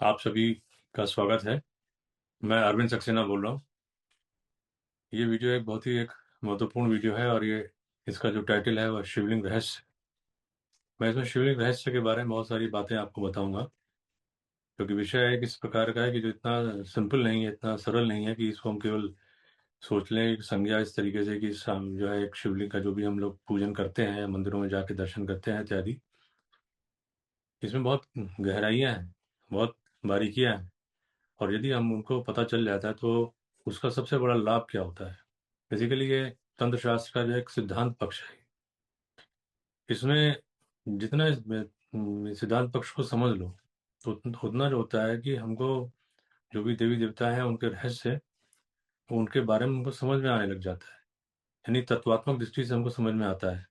आप सभी का स्वागत है। मैं अरविंद सक्सेना बोल रहा हूँ। ये वीडियो एक महत्वपूर्ण वीडियो है और ये इसका जो टाइटल है वह शिवलिंग रहस्य। मैं इसमें शिवलिंग रहस्य के बारे में बहुत सारी बातें आपको बताऊंगा, क्योंकि विषय एक इस प्रकार का है कि जो इतना सिंपल नहीं है, इतना सरल नहीं है कि इसको हम केवल सोच लें एक संज्ञा इस तरीके से कि जो है एक शिवलिंग का जो भी हम लोग पूजन करते हैं, मंदिरों में जाके दर्शन करते हैं इत्यादि। इसमें बहुत गहराइयाँ हैं, बहुत बारीकियाँ हैं। और यदि हम उनको पता चल जाता है तो उसका सबसे बड़ा लाभ क्या होता है। बेसिकली ये तंत्र शास्त्र का जो एक सिद्धांत पक्ष है। इसमें जितना सिद्धांत पक्ष को समझ लो तो उतना जो होता है कि हमको जो भी देवी देवता हैं उनके रहस्य उनके बारे में हमको समझ में आने लग जाता है। यानी तत्वात्मक दृष्टि से हमको समझ में आता है।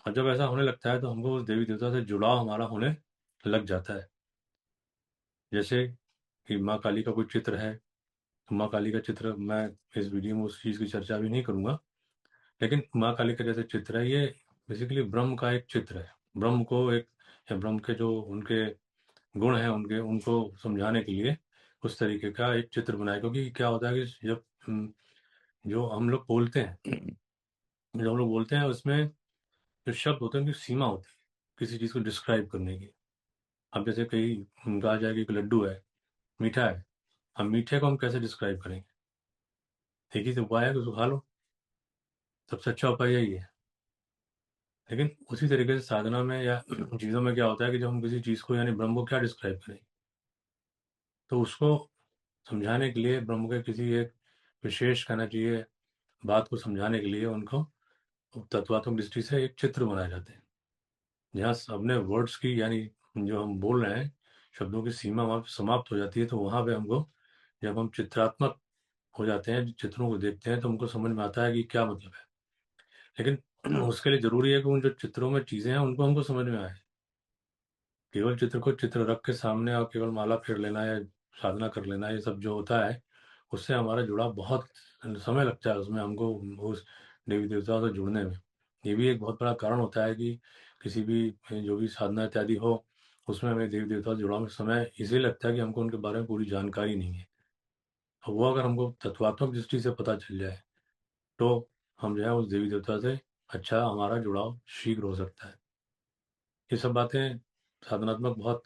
और जब ऐसा होने लगता है तो हमको उस देवी देवता से जुड़ाव हमारा होने लग जाता है। जैसे कि माँ काली का कोई चित्र है, तो माँ काली का चित्र मैं इस वीडियो में उस चीज़ की चर्चा भी नहीं करूंगा। लेकिन माँ काली का जैसे चित्र है, ये बेसिकली ब्रह्म का एक चित्र है। ब्रह्म को एक या ब्रह्म के जो उनके गुण हैं उनके उनको समझाने के लिए उस तरीके का एक चित्र बनाया। क्योंकि क्या होता है कि जब जो हम लोग बोलते हैं, जो हम लोग बोलते हैं उसमें जो शब्द होते हैं उनकी सीमा होती है किसी चीज़ को डिस्क्राइब करने की। अब जैसे कहीं कहा जाए कि एक लड्डू है, मीठा है। अब मीठे को हम कैसे डिस्क्राइब करेंगे? एक ही तो उपाय है कि उसको खा लो। सबसे अच्छा उपाय यही है। लेकिन उसी तरीके से साधना में या चीज़ों में क्या होता है कि जब हम किसी चीज़ को यानी ब्रह्म को क्या डिस्क्राइब करें, तो उसको समझाने के लिए ब्रह्म के किसी एक विशेष कहना चाहिए बात को समझाने के लिए उनको तत्वात्मक दृष्टि से एक चित्र बनाए जाते हैं, जहाँ अपने वर्ड्स की यानी जो हम बोल रहे हैं शब्दों की सीमा वहाँ पे समाप्त हो जाती है। तो वहाँ पे हमको जब हम चित्रात्मक हो जाते हैं, चित्रों को देखते हैं, तो हमको समझ में आता है कि क्या मतलब है। लेकिन उसके लिए जरूरी है कि उन जो चित्रों में चीजें हैं उनको हमको समझ में आए। केवल चित्र को चित्र रख के सामने और केवल माला फेर लेना या साधना कर लेना, ये सब जो होता है उससे हमारा जुड़ाव बहुत समय लगता है उसमें हमको उस देवी देवताओं से जुड़ने में। ये भी एक बहुत बड़ा कारण होता है कि किसी भी जो भी साधना इत्यादि हो उसमें हमें देवी देवता से जुड़ाव में समय इसलिए लगता है कि हमको उनके बारे में पूरी जानकारी नहीं है। और वो अगर हमको तत्वात्मक दृष्टि से पता चल जाए तो हम जो है उस देवी देवता से अच्छा हमारा जुड़ाव शीघ्र हो सकता है। ये सब बातें साधनात्मक बहुत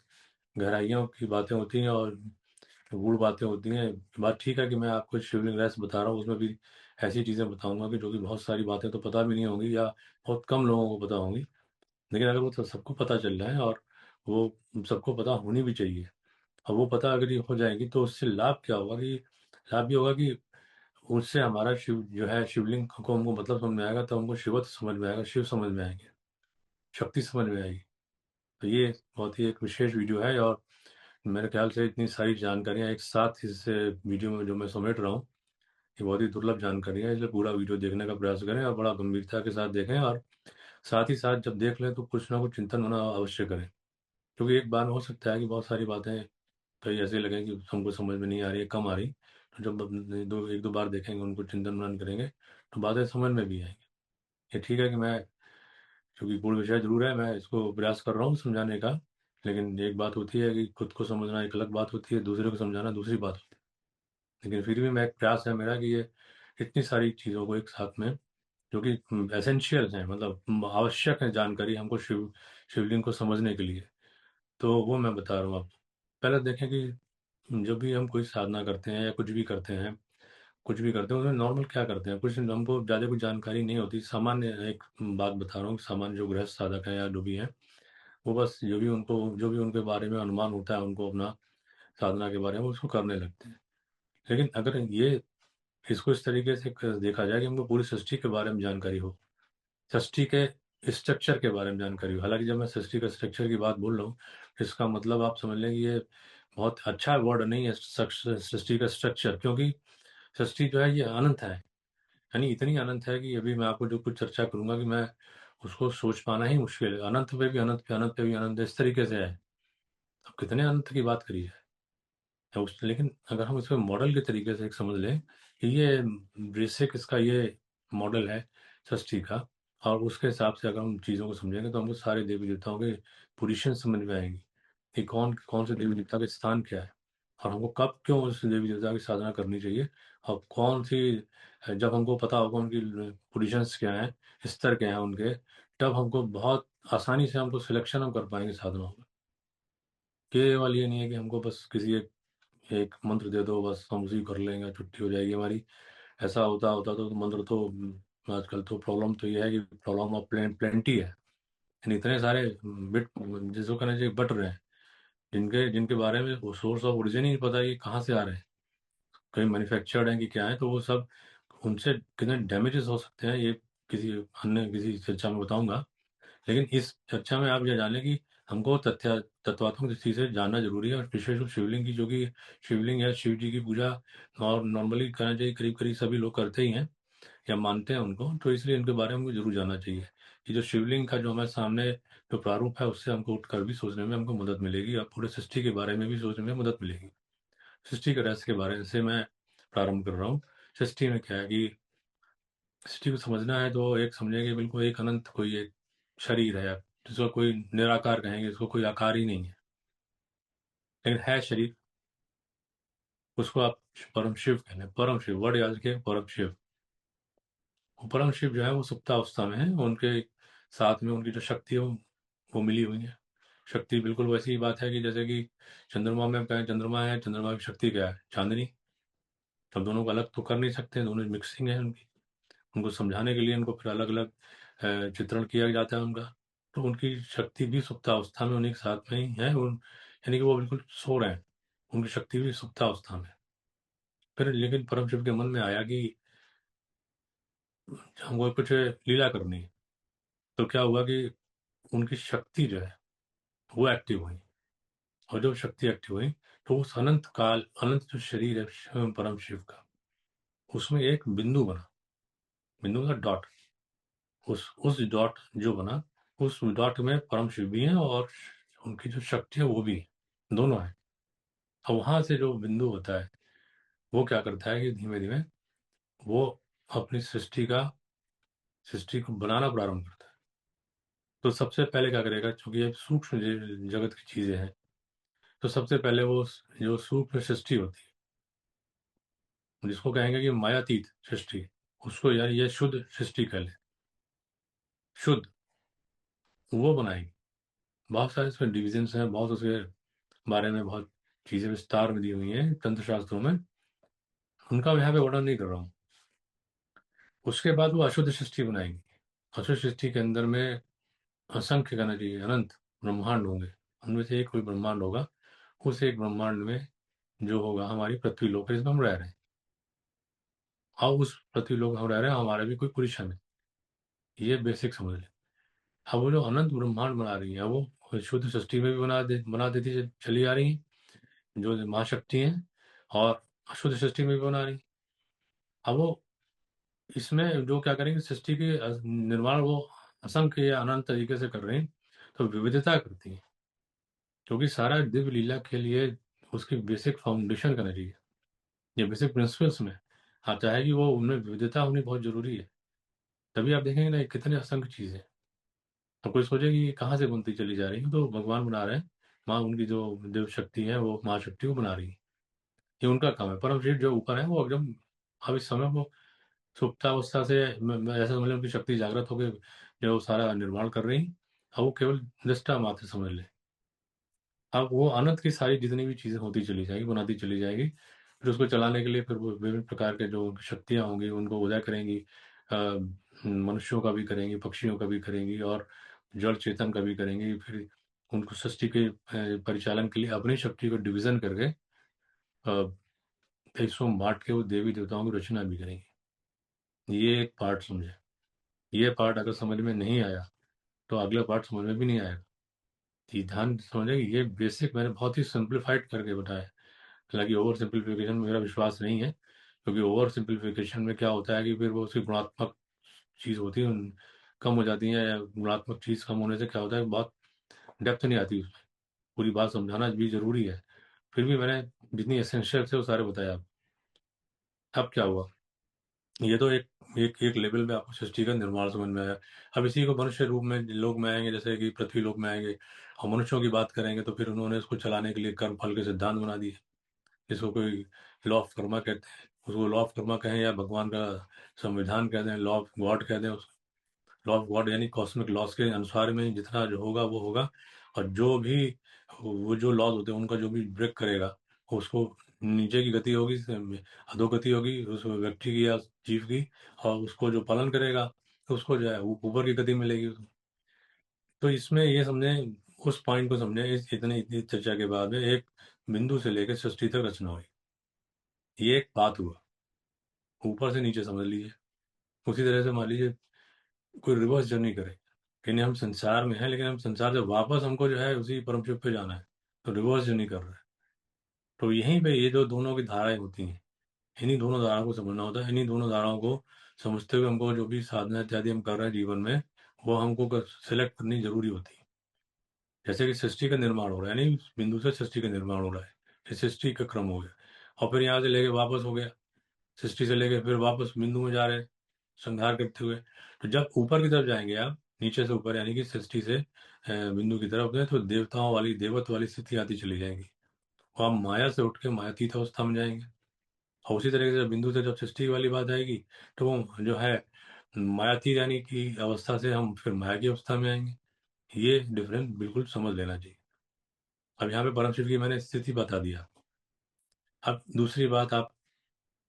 गहराइयों की बातें होती हैं और गूढ़ बातें होती हैं। बात ठीक है कि मैं आपको शिवलिंग रहस्य बता रहा हूँ, उसमें भी ऐसी चीज़ें बताऊंगा कि जो कि बहुत सारी बातें तो पता भी नहीं होंगी या बहुत कम लोगों को पता होंगी। लेकिन अगर वो तो सबको पता चल जाए और वो सबको पता होनी भी चाहिए, और वो पता अगर ये हो जाएगी तो उससे लाभ क्या होगा कि लाभ ये होगा कि उससे हमारा शिव जो है शिवलिंग को हमको मतलब समझ में आएगा, तो हमको शिवत्व समझ में आएगा, शिव समझ में आएंगे, शक्ति समझ में आएगी। तो ये बहुत ही एक विशेष वीडियो है और मेरे ख्याल से इतनी सारी जानकारियां एक साथ इस वीडियो में जो मैं समेट रहा हूँ, ये बहुत ही दुर्लभ जानकारी है। इसलिए पूरा वीडियो देखने का प्रयास करें और बड़ा गंभीरता के साथ देखें, और साथ ही साथ जब देख लें तो कुछ ना कुछ चिंतन होना अवश्य करें। क्योंकि एक बार में हो सकता है कि बहुत सारी बातें कई ऐसे लगे कि हमको समझ में नहीं आ रही है, कम आ रही, तो जब एक दो बार देखेंगे, उनको चिंतन मनन करेंगे, तो बातें समझ में भी आएंगी। ये ठीक है कि मैं, क्योंकि पूर्ण विषय जरूर है, मैं इसको प्रयास कर रहा हूँ समझाने का। लेकिन एक बात होती है कि खुद को समझना एक अलग बात होती है, दूसरे को समझाना दूसरी बात होती है। लेकिन फिर भी मैं एक प्रयास है मेरा कि ये इतनी सारी चीज़ों को एक साथ में जो कि एसेंशियल हैं, मतलब आवश्यक है जानकारी हमको शिवलिंग को समझने के लिए, तो वो मैं बता रहा हूँ आपको। पहले देखें कि जब भी हम कोई साधना करते हैं या कुछ भी करते हैं उसमें नॉर्मल क्या करते हैं, कुछ हमको ज़्यादा कुछ जानकारी नहीं होती। सामान्य एक बात बता रहा हूँ, सामान्य जो गृहस्थ साधक है या जो भी है, वो बस जो भी उनके बारे में अनुमान होता है उनको अपना साधना के बारे में उसको करने लगते हैं। लेकिन अगर ये इसको इस तरीके से देखा जाए कि हमको पूरी सृष्टि के बारे में जानकारी हो, सृष्टि के स्ट्रक्चर के बारे में जानकारी हो। हालांकि जब मैं सृष्टि का स्ट्रक्चर की बात बोल रहा हूँ, इसका मतलब आप समझ लें कि ये बहुत अच्छा वर्ड नहीं है सृष्टि का स्ट्रक्चर, क्योंकि सृष्टि जो है ये अनंत है। यानी इतनी अनंत है कि अभी मैं आपको जो कुछ चर्चा करूंगा कि मैं उसको सोच पाना ही मुश्किल है। अनंत पे भी अनंत पे अनंत पे भी अनंत इस तरीके से है। अब कितने अनंत की बात करी है लेकिन अगर हम इसको मॉडल के तरीके से एक समझ लें कि ये बेसिक इसका ये मॉडल है सृष्टि का, और उसके हिसाब से अगर हम चीज़ों को समझेंगे तो हमको सारे देवी देवताओं के पोजीशन समझ में आएंगी। कि कौन कौन से देवी देवता के स्थान क्या है और हमको कब क्यों उस देवी देवता की साधना करनी चाहिए, और कौन सी, जब हमको पता होगा उनकी पोजिशंस क्या हैं, स्तर क्या हैं उनके, तब हमको बहुत आसानी से हमको सिलेक्शन हम कर पाएंगे साधनाओं में। केवल ये नहीं है कि हमको बस किसी एक एक मंत्र दे दो, बस हम उसी कर लेंगे, छुट्टी हो जाएगी हमारी। ऐसा होता होता तो मंत्र तो आजकल तो प्रॉब्लम तो ये है कि प्रॉब्लम ऑफ प्लेंटी है, यानी इतने सारे बिट जिसको कहना चाहिए बट रहे हैं, जिनके जिनके बारे में वो सोर्स ऑफ ओरिजिन ही नहीं पता ये कहाँ से आ रहे हैं, कहीं मैन्युफैक्चर्ड हैं कि क्या है, तो वो सब उनसे कितने डैमेजेस हो सकते हैं, ये किसी अन्य किसी चर्चा में बताऊंगा। लेकिन इस चर्चा में आप ये जानें कि हमको तत्वात्मक दृष्टि से जानना जरूरी है, और विशेष रूप शिवलिंग की, जो कि शिवलिंग या शिव जी की पूजा नॉर्मली करना चाहिए, करीब करीब सभी लोग करते ही हैं या मानते हैं उनको, तो इसलिए इनके बारे में हमको जरूर जानना चाहिए। ये जो शिवलिंग का जो हमारे सामने जो प्रारूप है, उससे हमको उठकर भी सोचने में हमको मदद मिलेगी, और पूरे सृष्टि के बारे में भी सोचने में मदद मिलेगी। सृष्टि के रहस्य के बारे में से मैं प्रारंभ कर रहा हूँ। सृष्टि में क्या है कि सृष्टि को समझना है तो एक समझे कि बिल्कुल एक अनंत कोई एक शरीर है, जिसको कोई निराकार कहेंगे, इसको कोई आकार ही नहीं है, लेकिन है शरीर। उसको आप परम शिव कहते हैं, परम शिव वर्ड याद रखिए, परम शिव। वो परम शिव जो है वो सुप्तावस्था में है, उनके साथ में उनकी जो शक्ति है वो मिली हुई है। शक्ति बिल्कुल वैसी ही बात है कि जैसे कि चंद्रमा में हम कहें चंद्रमा है, चंद्रमा की शक्ति क्या है, चांदनी। तब दोनों को अलग तो कर नहीं सकते, दोनों मिक्सिंग है उनकी। उनको समझाने के लिए उनको फिर अलग अलग चित्रण किया जाता है उनका। तो उनकी शक्ति भी सुप्तावस्था में उन्हीं के साथ में ही है, यानी कि वो बिल्कुल सो रहे हैं, उनकी शक्ति भी सुप्तावस्था में। फिर लेकिन परम शिव के मन में आया कि हमको कुछ लीला करनी है। तो क्या हुआ कि उनकी शक्ति जो है वो एक्टिव हुई, और जब शक्ति एक्टिव हुई तो उस अनंत काल, अनंत जो शरीर है परम शिव का, उसमें एक बिंदु बना, बिंदु का डॉट। उस डॉट जो बना, उस डॉट में परम शिव भी है और उनकी जो शक्ति है वो भी है, दोनों है। अब वहां से जो बिंदु होता है वो क्या करता है कि धीमे धीमे वो अपनी सृष्टि को बनाना प्रारंभ करता है। तो सबसे पहले क्या करेगा, चूंकि ये सूक्ष्म जगत की चीजें हैं, तो सबसे पहले वो जो सूक्ष्म सृष्टि होती है, जिसको कहेंगे कि मायातीत सृष्टि, उसको यार ये शुद्ध सृष्टि कह ले, शुद्ध, वो बनाएगी। बहुत सारे इसमें डिविजन्स हैं, बहुत उसके बारे में बहुत चीजें विस्तार में दी हुई हैं तंत्र शास्त्रों में, उनका मैं यहाँ पे वर्णन नहीं कर रहा हूँ। उसके बाद वो अशुद्ध सृष्टि बनाएगी। अशुद्ध सृष्टि के अंदर में असंख्य कहना चाहिए, अनंत ब्रह्मांड होंगे। उनमें से एक कोई ब्रह्मांड होगा, उस एक ब्रह्मांड में जो होगा हमारी पृथ्वी लोक है, जिसमें हम रह रहे हैं। और उस पृथ्वी लोक में हम रह रहे हैं, हमारा भी कोई पोजिशन है, ये बेसिक समझ लें। अब वो जो अनंत ब्रह्मांड बना रही है, वो शुद्ध सृष्टि में भी बना देती चली आ रही है, जो महाशक्ति है, और अशुद्ध सृष्टि में भी बना रही है। अब वो इसमें जो क्या करेंगे, सृष्टि के निर्माण वो असंख्य या अनंत तरीके से कर रहे हैं, तो विविधता करती है, क्योंकि सारा दिव्य लीला के लिए उसकी बेसिक फाउंडेशन करना चाहिए, ये बेसिक प्रिंसिपल्स में आता है कि वो उनमें विविधता होनी बहुत जरूरी है। तभी आप देखेंगे ना, ये कितने असंख्य चीजें। अब कोई सोचे कि ये कहाँ से बनती चली जा रही है, तो भगवान बना रहे हैं, माँ उनकी जो देव शक्ति है वो महाशक्ति को बना रही है, ये उनका काम है। परम शिव जो ऊपर है वो एकदम, अब इस समय वो सुप्तावस्था से ऐसा समझ लें उनकी शक्ति जागृत होकर जो सारा निर्माण कर रही है। अब वो केवल दृष्टा मात्र समझ ले। अब वो अनंत की सारी जितनी भी चीजें होती चली जाएगी, बनाती चली जाएगी, फिर उसको चलाने के लिए फिर वो विभिन्न प्रकार के जो शक्तियां होंगी उनको उदय करेंगी। मनुष्यों का भी करेंगी, पक्षियों का भी करेंगी, और जड़ चेतन का भी करेंगी। फिर उनको सृष्टि के परिचालन के लिए अपनी शक्ति को डिवीजन करके हिस्सों में बांट के वो देवी देवताओं की रचना भी करेंगी। ये एक पार्ट समझे। ये पार्ट अगर समझ में नहीं आया तो अगला पार्ट समझ में भी नहीं आएगा। ये ध्यान समझे कि ये बेसिक मैंने बहुत ही सिंप्लीफाइड करके बताया है। हालांकि ओवर सिंप्लीफिकेशन में मेरा विश्वास नहीं है, क्योंकि ओवर सिंप्लीफिकेशन में क्या होता है कि फिर वो उसकी गुणात्मक चीज़ होती है कम हो जाती है, या गुणात्मक चीज़ कम होने से क्या होता है, बहुत डेप्थ नहीं आती उसमें। पूरी बात समझाना भी जरूरी है, फिर भी मैंने जितनी एसेंशियल थे वो सारे बताया। अब क्या हुआ, ये तो एक एक एक लेवल में आपको सृष्टि का निर्माण समझ में आया। अब इसी को मनुष्य रूप में लोक में आएंगे, जैसे कि पृथ्वी लोक में आएंगे और मनुष्यों की बात करेंगे, तो फिर उन्होंने उसको चलाने के लिए कर्म फल के सिद्धांत बना दिए, जिसको कोई लॉ ऑफ कर्मा कहते हैं। उसको लॉ ऑफ कर्मा कहें या भगवान का संविधान कहते हैं, लॉ ऑफ गॉड कहते हैं उसको। लॉ ऑफ गॉड यानी कॉस्मिक लॉस के अनुसार में जितना जो होगा वो होगा। और जो भी वो जो लॉज होते हैं उनका जो भी ब्रेक करेगा, उसको नीचे की गति होगी, अधोगति होगी उस व्यक्ति की या जीव की। और उसको जो पालन करेगा, उसको जो है ऊपर की गति मिलेगी। तो इसमें ये समझे, उस पॉइंट को समझे, इस इतनी चर्चा के बाद में एक बिंदु से लेकर सृष्टि तक रचना हुई। ये एक बात हुआ, ऊपर से नीचे समझ लीजिए। उसी तरह से मान लीजिए कोई रिवर्स जर्नी करे, यानी हम संसार में हैं, लेकिन हम संसार से वापस हमको जो है उसी परम शिव पे जाना है, तो रिवर्स जर्नी कर रहे हैं। तो यहीं पे ये जो दोनों की धाराएं होती हैं, इन्हीं दोनों धाराओं को समझना होता है। इन्हीं दोनों धाराओं को समझते हुए हमको जो भी साधना इत्यादि हम कर रहे हैं जीवन में, वो हमको सिलेक्ट करनी जरूरी होती है। जैसे कि सृष्टि का निर्माण हो रहा है, यानी इस बिंदु से सृष्टि का निर्माण हो रहा है, ये सृष्टि का क्रम हो गया। और फिर यहाँ से लेके वापस हो गया, सृष्टि से लेके फिर वापस बिंदु में जा रहे हैं संहार करते हुए। तो जब ऊपर की तरफ जाएंगे आप, नीचे से ऊपर यानी कि सृष्टि से बिंदु की तरफ गए, तो देवताओं वाली देवत्व वाली स्थिति आती चली जाएंगी। और आप माया से उठ के मायातीत अवस्था में जाएंगे। और उसी तरीके से बिंदु से जब सृष्टि वाली बात आएगी, तो वो जो है मायातीत यानी कि अवस्था से हम फिर माया की अवस्था में आएंगे। ये डिफरेंस बिल्कुल समझ लेना चाहिए। अब यहाँ पे परम शिव की मैंने स्थिति बता दिया। अब दूसरी बात, आप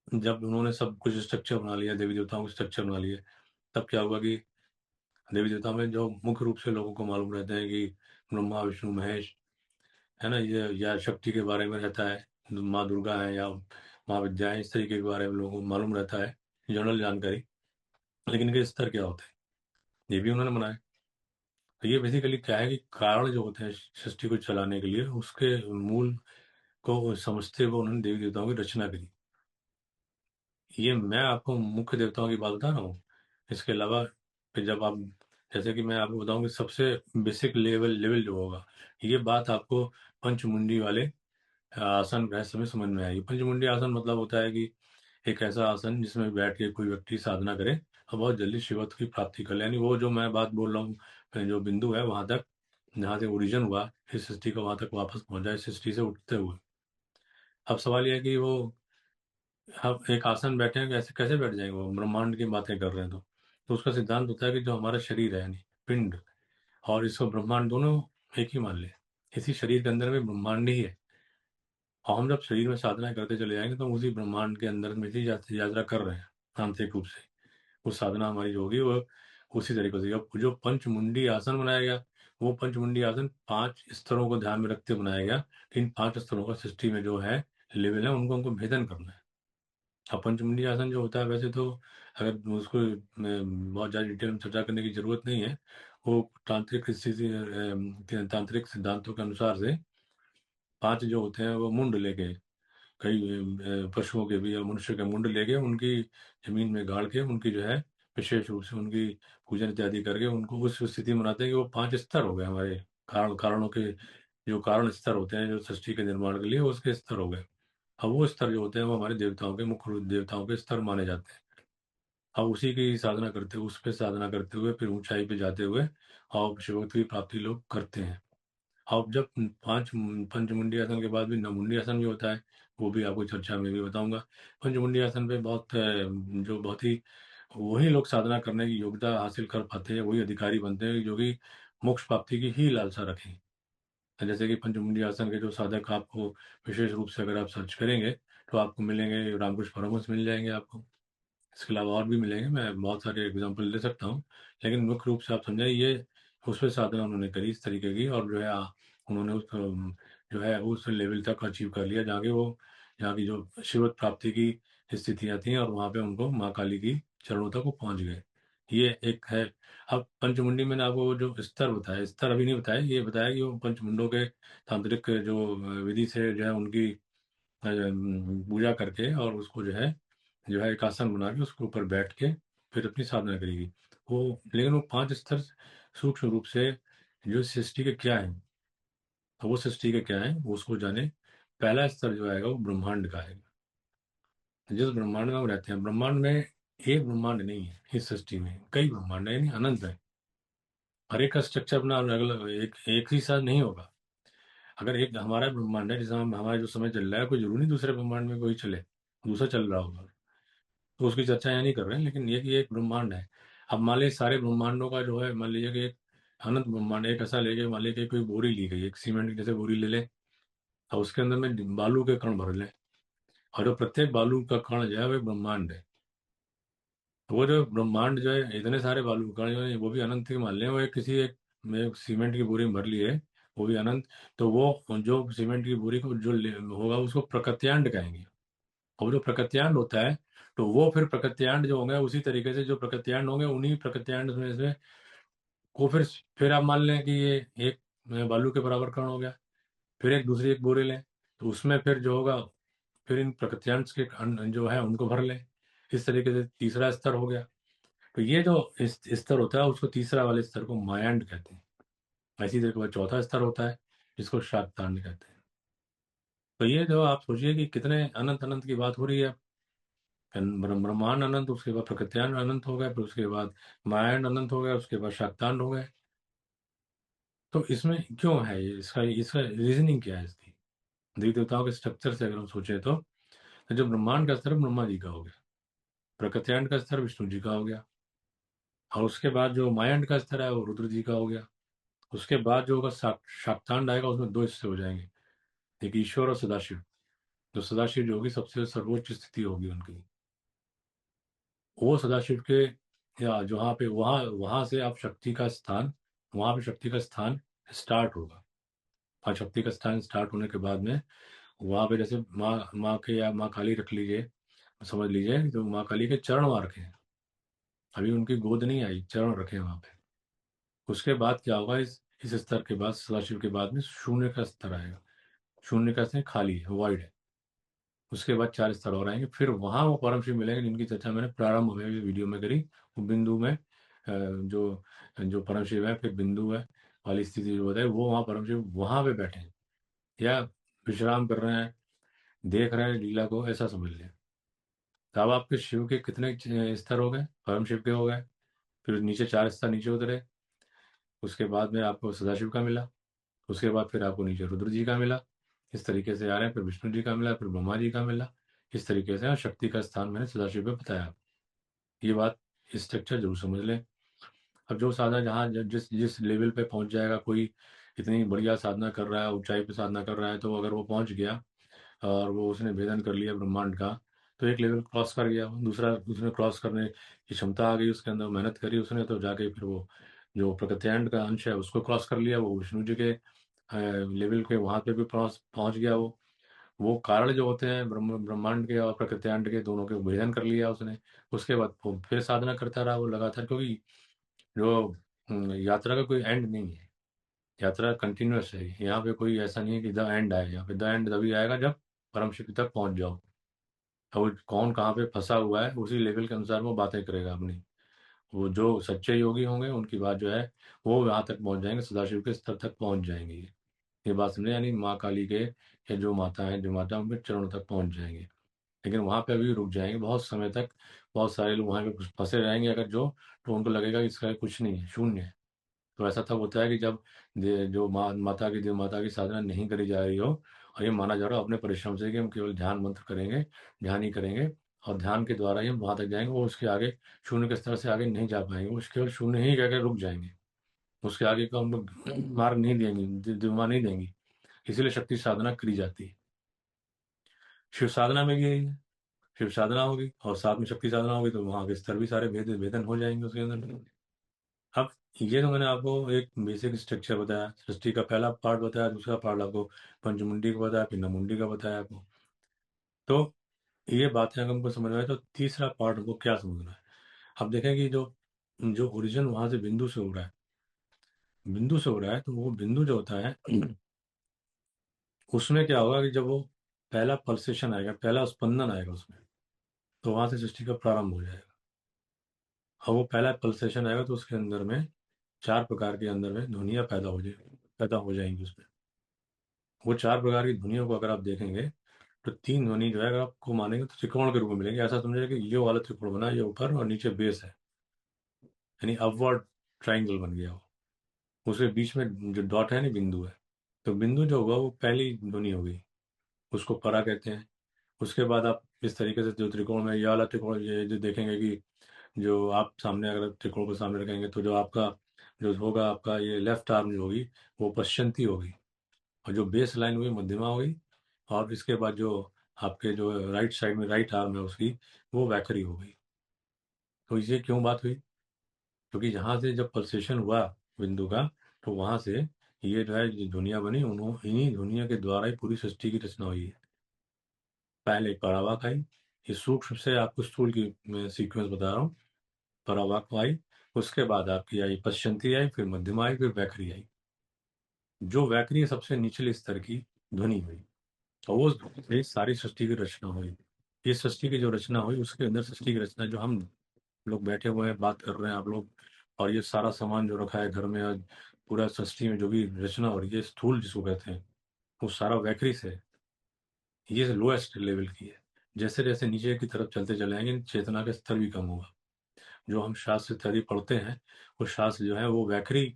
जब उन्होंने सब कुछ स्ट्रक्चर बना लिया, देवी देवताओं को स्ट्रक्चर बना लिए, तब क्या हुआ कि देवी देवताओं में जो मुख्य रूप से लोगों को मालूम रहते हैं कि ब्रह्मा विष्णु महेश, है ना, ये या शक्ति के बारे में रहता है, माँ दुर्गा है या माँ विद्या है, इस तरीके के बारे में लोगों को मालूम रहता है, जनरल जानकारी। लेकिन इनके स्तर क्या होते हैं, ये भी उन्होंने बनाया। तो ये बेसिकली क्या है कि कारण जो होते हैं सृष्टि को चलाने के लिए, उसके मूल को समझते हुए उन्होंने देवी देवताओं की रचना करी। ये मैं आपको मुख्य देवताओं की बात बता रहा हूँ। इसके अलावा फिर जब आप, जैसे कि मैं आपको बताऊं कि सबसे बेसिक लेवल लेवल जो होगा, ये बात आपको पंचमुंडी वाले आसन रहस्य में समझ में आएगी। पंचमुंडी आसन मतलब होता है कि एक ऐसा आसन जिसमें बैठ के कोई व्यक्ति साधना करे और बहुत जल्दी शिवत्व की प्राप्ति कर ले। यानी वो जो मैं बात बोल रहा हूँ, जो बिंदु है वहां तक, जहाँ से ओरिजिन हुआ इस सृष्टि का, वहां तक वापस पहुंच जाए सृष्टि से उठते हुए। अब सवाल यह है कि वो, हम एक आसन बैठे हैं, कैसे कैसे बैठ जाएंगे, वो ब्रह्मांड की बातें कर रहे हैं। तो उसका सिद्धांत होता है कि जो हमारा शरीर है, यानी पिंड, और इसको ब्रह्मांड, दोनों एक ही मान ले। इसी शरीर के अंदर में ब्रह्मांड ही है। और हम जब शरीर में साधना करते चले जाएंगे, तो हम उसी ब्रह्मांड के अंदर में ही यात्रा कर रहे हैं आंतरिक रूप से। वो साधना हमारी जो होगी वो उसी तरीके से। अब जो पंचमुंडी आसन बनाया गया, वो पंचमुंडी आसन 5 स्तरों को ध्यान में रखते बनाया गया। इन 5 स्तरों का सृष्टि में जो है लेवल है, उनको हमको भेदन करना है। अब पंचमुंडी आसन जो होता है, वैसे तो अगर उसको बहुत ज़्यादा डिटेल में चर्चा करने की जरूरत नहीं है। वो तांत्रिक स्थिति तांत्रिक सिद्धांतों के अनुसार से 5 जो होते हैं वो मुंड लेके, कई पशुओं के भी या मनुष्य के मुंड लेके उनकी जमीन में गाड़ के, उनकी जो है विशेष रूप से उनकी पूजन इत्यादि करके उनको उस स्थिति में बनाते हैं कि वो 5 स्तर हो गए हमारे कारणों के। जो कारण स्तर होते हैं जो सृष्टि के निर्माण के लिए, उसके स्तर हो गए। अब वो स्तर जो होते हैं वो हमारे देवताओं के, मुख्य रूप देवताओं के स्तर माने जाते हैं। अब उसी की साधना करते हुए, उस पर साधना करते हुए फिर ऊंचाई पे जाते हुए और शिवत्व की प्राप्ति लोग करते हैं। अब जब 5 पंचमुंडी आसन के बाद भी नवमुंडी आसन भी होता है, वो भी आपको चर्चा में भी बताऊंगा। पंचमुंडी आसन पे बहुत जो बहुत ही वही लोग साधना करने की योग्यता हासिल कर पाते हैं, वही अधिकारी बनते हैं जो कि मोक्ष प्राप्ति की ही लालसा रखें। जैसे कि पंचमुंडी आसन के जो साधक, आपको विशेष रूप से अगर आप सर्च करेंगे, तो आपको मिलेंगे, रामकृष्ण परमहंस मिल जाएंगे आपको। इसके अलावा और भी मिलेंगे, मैं बहुत सारे एग्जाम्पल दे सकता हूँ। लेकिन मुख्य रूप से आप समझे, ये उस पर साधना उन्होंने करी इस तरीके की, और जो है उन्होंने उस जो है उस लेवल तक अचीव कर लिया, जहाँ की वो, जहाँ की जो शिवत प्राप्ति की स्थितियाँ थी, और वहाँ पे उनको माँ काली की चरणों तक वो पहुँच गए। ये एक है। अब पंचमुंडी मैंने आपको वो जो स्तर बताया, स्तर अभी नहीं बताया, ये बताया कि वो पंचमुंडों के तांत्रिक जो विधि से जो है उनकी पूजा करके, और उसको जो है एक आसन बना के उसके ऊपर बैठ के फिर अपनी साधना करेगी वो। लेकिन वो 5 स्तर सूक्ष्म रूप से जो सृष्टि के क्या है, तो वो सृष्टि के क्या है वो उसको जाने। पहला स्तर जो आएगा वो ब्रह्मांड का आएगा। जिस ब्रह्मांड में हम रहते हैं, ब्रह्मांड में एक ब्रह्मांड नहीं है इस सृष्टि में, कई ब्रह्मांड है, यानी अनंत है। हर एक का स्ट्रक्चर अपना अलग अलग, एक ही साथ नहीं होगा। अगर एक हमारा ब्रह्मांड है, जैसे हमारा जो समय चल रहा है, कोई जरूरी नहीं दूसरे ब्रह्मांड में कोई चले, दूसरा चल रहा होगा, तो उसकी चर्चा यहाँ नहीं कर रहे हैं। लेकिन ये एक ब्रह्मांड है। अब मान लीजिए सारे ब्रह्मांडों का जो है, मान लीजिए कि एक अनंत ब्रह्मांड एक ऐसा लेके, मान लीजिए कि कोई बोरी ली गई, एक सीमेंट की जैसे बोरी ले ले, और उसके अंदर में बालू के कण भर ले, और जो प्रत्येक बालू का कण जो है वो एक ब्रह्मांड है। तो वो जो ब्रह्मांड जो है, इतने सारे बालू कण जो है, वो भी अनंत के मान लें, वो एक किसी एक में सीमेंट की बोरी में भर ली है, वो भी अनंत। तो वो जो सीमेंट की बोरी को जो होगा उसको प्रकृत्यांड कहेंगे। और जो प्रकृत्यांड होता है, तो वो फिर प्रकृत्यांड जो होंगे उसी तरीके से जो प्रकृत्यांड होंगे, उन्हीं प्रकृत्यांड में से को फिर आप मान लें कि ये एक बालू के बराबर कण हो गया। फिर एक दूसरी एक बोरी लें, तो उसमें फिर जो होगा, फिर इन प्रकृत्यांश के जो है उनको भर लें। इस तरीके से तीसरा स्तर हो गया। तो ये जो इस स्तर होता है, उसको तीसरा वाले स्तर को मायांड कहते हैं। इसी तरीके का चौथा स्तर होता है, जिसको शाक्तांड कहते हैं। तो ये जो आप सोचिए कि कितने अनंत अनंत की बात हो रही है। ब्रह्मांड अनंत, उसके बाद प्रकृत्यान अनंत हो गए, फिर उसके बाद मायांड अनंत हो गया, उसके बाद शाक्तांड हो गए। तो इसमें क्यों है ये, इसका इसका रीजनिंग क्या है इसकी? देवी देवताओं के स्ट्रक्चर से अगर हम सोचें, तो जो ब्रह्मांड का स्तर ब्रह्मा जी का हो गया, प्रकृत्यांड का स्तर विष्णु जी का हो गया, और उसके बाद जो मायांड का स्तर है वो रुद्र जी का हो गया। उसके बाद जो होगा शाक्तांड आएगा, उसमें दो हिस्से हो जाएंगे, एक ईश्वर और सदाशिव। जो सदाशिव जो होगी सबसे सर्वोच्च स्थिति होगी उनकी, वो सदाशिव के, या जहाँ पे वहाँ वहां से आप शक्ति का स्थान, वहां पे शक्ति का स्थान स्टार्ट होगा। और शक्ति का स्थान स्टार्ट होने के बाद में वहां पे जैसे माँ माँ के या माँ काली रख लीजिए, समझ लीजिए तो माँ काली के चरण वहां रखे हैं। अभी उनकी गोद नहीं आई, चरण रखे हैं वहां पे। उसके बाद क्या होगा, इस स्तर के बाद, सदाशिव के बाद में शून्य का स्तर आएगा। शून्य का स्तर खाली है, वाइड है। उसके बाद चार स्तर और आएंगे, फिर वहां वो परम शिव मिलेंगे, जिनकी चर्चा मैंने प्रारंभ में भी वीडियो में करी। वो बिंदु में जो जो परम शिव है, फिर बिंदु है वाली स्थिति जो बताए, वो वहाँ परम शिव वहां पे बैठे हैं, या विश्राम कर रहे हैं, देख रहे हैं लीला को, ऐसा समझ लें। तो अब आपके शिव के कितने स्तर हो गए, परम शिव के हो गए। फिर नीचे चार स्तर नीचे उतरे। उसके बाद में आपको सदाशिव का मिला। उसके बाद फिर आपको नीचे रुद्र जी का मिला। इस तरीके से आ रहे हैं, फिर विष्णु जी का मिला, फिर ब्रह्मा जी का मिला। इस तरीके से, और शक्ति का स्थान मैंने सदाशिव पे बताया। ये बात, स्ट्रक्चर जरूर समझ लें। अब जो साधना जहाँ जिस जिस लेवल पे पहुंच जाएगा, कोई इतनी बढ़िया साधना कर रहा है, ऊंचाई पे साधना कर रहा है, तो अगर वो पहुंच गया और वो उसने भेदन कर लिया ब्रह्मांड का, तो एक लेवल क्रॉस कर गया, दूसरा उसने क्रॉस करने की क्षमता आ गई उसके अंदर, मेहनत करी उसने, तो जाके फिर वो जो प्रकृत्यांड का अंश है उसको क्रॉस कर लिया, वो विष्णु जी के लेवल के वहां पे भी पहुंच पहुंच गया। वो कारण जो होते हैं ब्रह्मांड के और प्रकृत्यांड के, दोनों के भेदन कर लिया उसने। उसके बाद वो फिर साधना करता रहा वो लगातार, क्योंकि जो यात्रा का कोई एंड नहीं है, यात्रा कंटिन्यूअस है। यहाँ पे कोई ऐसा नहीं है कि द एंड आए, यहाँ पे द एंड तभी आएगा जब परम शिव तक पहुंच जाओ। अब वो कौन कहाँ पे फंसा हुआ है, उसी लेवल के अनुसार वो बातें करेगा अपनी। वो जो सच्चे योगी होंगे उनकी बात जो है, वो वहां तक पहुंच जाएंगे, सदाशिव के स्तर तक पहुंच जाएंगे। ये बात समझे, यानी माँ काली के, या जो माता है, जो माता उनके चरणों तक पहुंच जाएंगे। लेकिन वहां पे अभी रुक जाएंगे बहुत समय तक। बहुत सारे लोग वहां पे फंसे रहेंगे अगर जो, तो उनको लगेगा कि इसका कुछ नहीं है, शून्य है। तो ऐसा तब होता है कि जब जो माता की, देव माता की साधना नहीं करी जा रही हो, और ये माना जा रहा हो अपने परिश्रम से कि हम केवल ध्यान मंत्र करेंगे, ध्यान ही करेंगे, और ध्यान के द्वारा ही हम वहां तक जाएंगे, वो उसके आगे शून्य के स्तर से आगे नहीं जा पाएंगे, वो केवल शून्य ही कहकर रुक जाएंगे। उसके आगे का हम लोग मार्ग नहीं देंगे, दिमा नहीं देंगे। इसीलिए शक्ति साधना करी जाती है। शिव साधना में भी यही है। शिव साधना होगी और साथ में शक्ति साधना होगी, तो वहां के स्तर भी सारे भेदन हो जाएंगे उसके अंदर। अब ये तो मैंने आपको एक बेसिक स्ट्रक्चर बताया, सृष्टि का पहला पार्ट बताया, दूसरा पार्ट आपको पंचमुंडी का बताया, फिर नमुंडी का बताया आपको। तो ये बातें अगर हमको समझ में आए, तो तीसरा पार्ट हमको क्या समझना है। अब देखें कि जो जो ओरिजिन वहां से बिंदु से हो रहा है, बिंदु से हो रहा है, तो वो बिंदु जो होता है उसमें क्या होगा कि जब वो पहला पल्सेशन आएगा, पहला स्पंदन आएगा उसमें, तो वहां से सृष्टि का प्रारंभ हो जाएगा। और वो पहला पल्सेशन आएगा तो उसके अंदर में चार प्रकार के अंदर में ध्वनियाँ पैदा हो जाएंगी उसमें। वो चार प्रकार की ध्वनियों को अगर आप देखेंगे, तो 3 ध्वनि जो है अगर आपको मानेंगे तो त्रिकोण के रूप में मिलेंगे। ऐसा समझिए कि ये वाला त्रिकोण बना, ये ऊपर और नीचे बेस है, यानी अपवर्ड ट्राइंगल बन गया वो। उसके बीच में जो डॉट है ना, बिंदु है। तो बिंदु जो होगा वो पहली ध्वनि होगी, उसको परा कहते हैं। उसके बाद आप इस तरीके से जो त्रिकोण में ये वाला त्रिकोण, ये जो देखेंगे कि जो आप सामने अगर त्रिकोण को सामने रखेंगे तो जो आपका जो होगा, आपका ये लेफ्ट आर्म जो होगी वो पश्चंती होगी, और जो बेस लाइन हुई मध्यमा होगी, और इसके बाद जो आपके जो राइट साइड में राइट आर्म है उसकी, वो वैखरी हो गई। तो ये क्यों बात हुई? क्योंकि यहाँ से जब पल्सेशन हुआ बिंदु का, तो वहां से ये जो है जो दुनिया बनी, उन्होंने इन्हीं दुनिया के द्वारा ही पूरी सृष्टि की रचना हुई है। पहले परावाक आई, ये सूक्ष्म से आपको स्थूल की सीक्वेंस बता रहा हूँ। परावाक आई, उसके बाद आपकी आई पश्चंती आई, फिर मध्यमा आई, फिर वैखरी आई। जो वैखरी सबसे निचले स्तर की ध्वनि हुई, और वो ये सारी सृष्टि की रचना हुई। ये सृष्टि की जो रचना हुई, उसके अंदर सृष्टि की रचना, जो हम लोग बैठे हुए हैं बात कर रहे हैं आप लोग, और ये सारा सामान जो रखा है घर में आज, पूरा सृष्टि में जो भी रचना हो रही है स्थूल जिसको कहते हैं, वो सारा वैखरी से है। ये लोएस्ट लेवल की है। जैसे जैसे नीचे की तरफ चलते चले जाएंगे, चेतना का स्तर भी कम होगा। जो हम शास्त्र इत्यादि पढ़ते हैं, वो शास्त्र जो है वो वैखरी